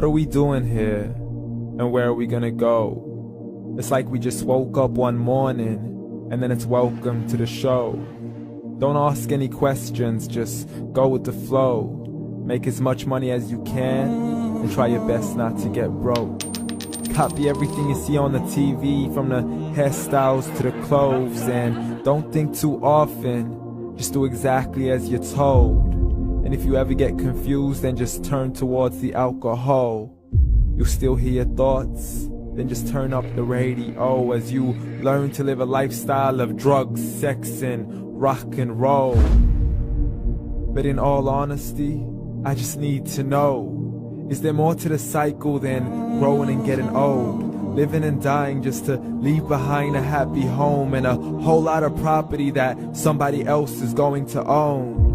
What are we doing here? And where are we gonna go? It's like we just woke up one morning and then it's welcome to the show. Don't ask any questions, just go with the flow. Make as much money as you can and try your best not to get broke. Copy everything you see on the TV, from the hairstyles to the clothes, and don't think too often, just do exactly as you're told. And if you ever get confused, then just turn towards the alcohol. You'll still hear your thoughts, then just turn up the radio as you learn to live a lifestyle of drugs, sex, and rock and roll. But in all honesty, I just need to know, is there more to the cycle than growing and getting old? Living and dying just to leave behind a happy home and a whole lot of property that somebody else is going to own.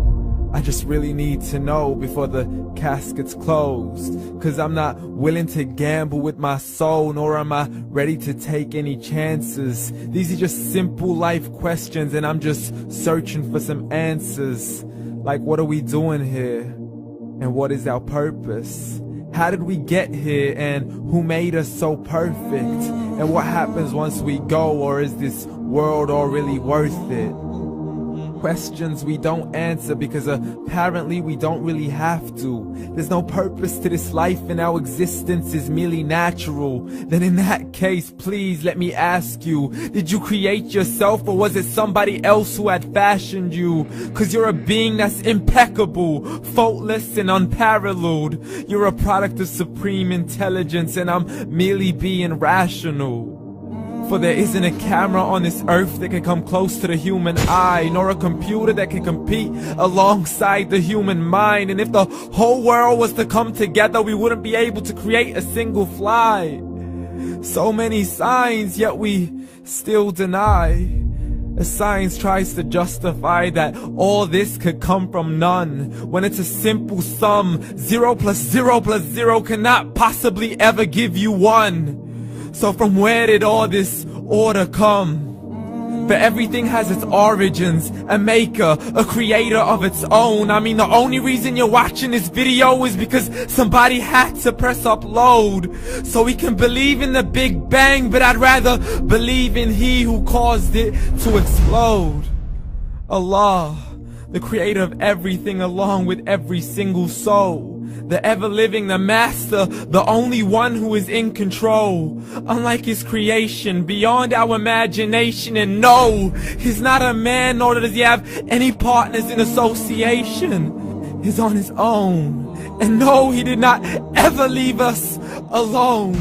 I just really need to know before the casket's closed, 'cause I'm not willing to gamble with my soul, nor am I ready to take any chances. These are just simple life questions and I'm just searching for some answers. Like, what are we doing here? And what is our purpose? How did we get here, and who made us so perfect? And what happens once we go, or is this world all really worth it? Questions we don't answer because apparently we don't really have to. There's no purpose to this life and our existence is merely natural. Then in that case, please let me ask you, did you create yourself, or was it somebody else who had fashioned you? 'Cause you're a being that's impeccable, faultless and unparalleled. You're a product of supreme intelligence and I'm merely being rational. For there isn't a camera on this earth that can come close to the human eye, nor a computer that can compete alongside the human mind. And if the whole world was to come together, we wouldn't be able to create a single fly. So many signs, yet we still deny. As science tries to justify that all this could come from none, when it's a simple sum. 0 plus 0 plus 0 cannot possibly ever give you 1. So from where did all this order come? For everything has its origins, a maker, a creator of its own. I mean, the only reason you're watching this video is because somebody had to press upload. So we can believe in the Big Bang, but I'd rather believe in He who caused it to explode. Allah, the creator of everything along with every single soul. The ever-living, the master, the only one who is in control. Unlike his creation, beyond our imagination. And no, he's not a man, nor does he have any partners in association. He's on his own. And no, he did not ever leave us alone.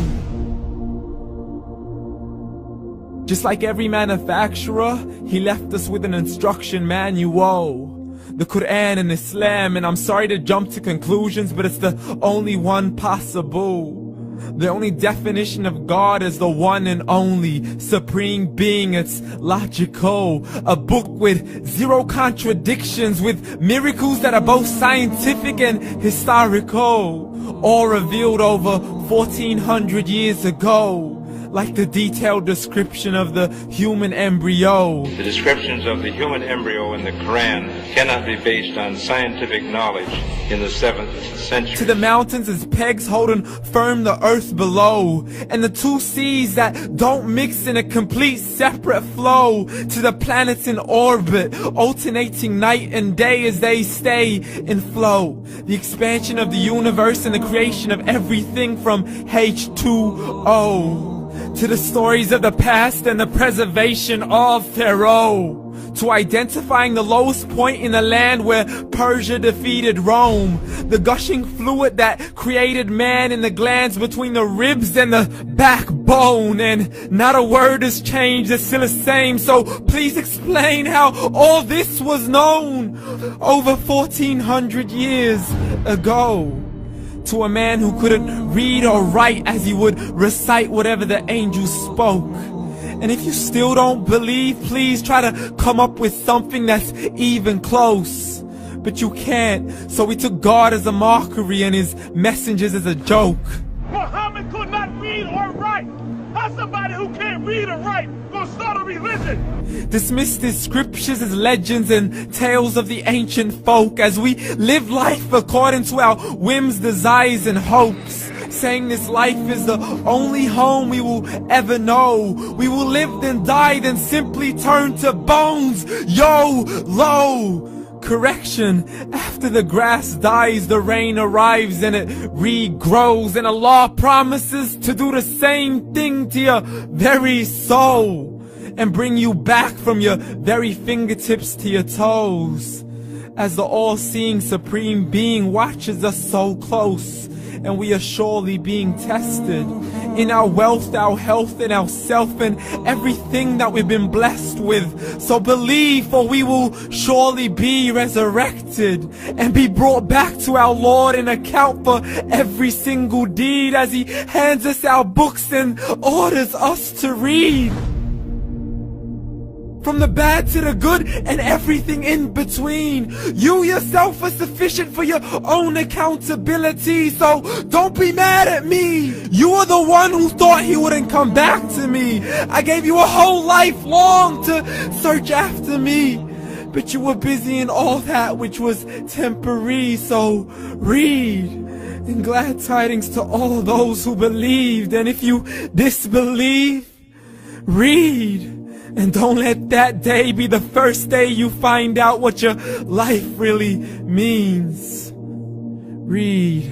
Just like every manufacturer, he left us with an instruction manual. The Quran and Islam, and I'm sorry to jump to conclusions, but it's the only one possible. The only definition of God is the one and only supreme being. It's logical, a book with 0 contradictions, with miracles that are both scientific and historical, all revealed over 1400 years ago. Like the detailed description of the human embryo. The descriptions of the human embryo in the Quran cannot be based on scientific knowledge in the 7th century. To the mountains as pegs holding firm the earth below, and the 2 seas that don't mix in a complete separate flow. To the planets in orbit, alternating night and day as they stay in flow. The expansion of the universe and the creation of everything from H2O. To the stories of the past and the preservation of Pharaoh. To identifying the lowest point in the land where Persia defeated Rome. The gushing fluid that created man in the glands between the ribs and the backbone. And not a word has changed, it's still the same. So please explain how all this was known over 1400 years ago. To a man who couldn't read or write, as he would recite whatever the angels spoke. And if you still don't believe, please try to come up with something that's even close. But you can't, so we took God as a mockery and his messengers as a joke. Muhammad could not read or write. How's somebody who can't read or write gonna start a religion? Dismissed his scriptures as legends and tales of the ancient folk, as we live life according to our whims, desires, and hopes. saying this life is the only home we will ever know. We will live then die, then simply turn to bones. YOLO! Correction, after the grass dies, the rain arrives and it regrows, and Allah promises to do the same thing to your very soul and bring you back from your very fingertips to your toes, as the all-seeing supreme being watches us so close, and we are surely being tested in our wealth, our health, and our self, and everything that we've been blessed with. So believe, for we will surely be resurrected and be brought back to our Lord and account for every single deed, as He hands us our books and orders us to read. From the bad to the good and everything in between. You yourself are sufficient for your own accountability, so don't be mad at me. You are the one who thought He wouldn't come back to me. I gave you a whole life long to search after me, but you were busy in all that which was temporary. So read, and glad tidings to all those who believed. And if you disbelieve, read. And don't let that day be the first day you find out what your life really means. Read.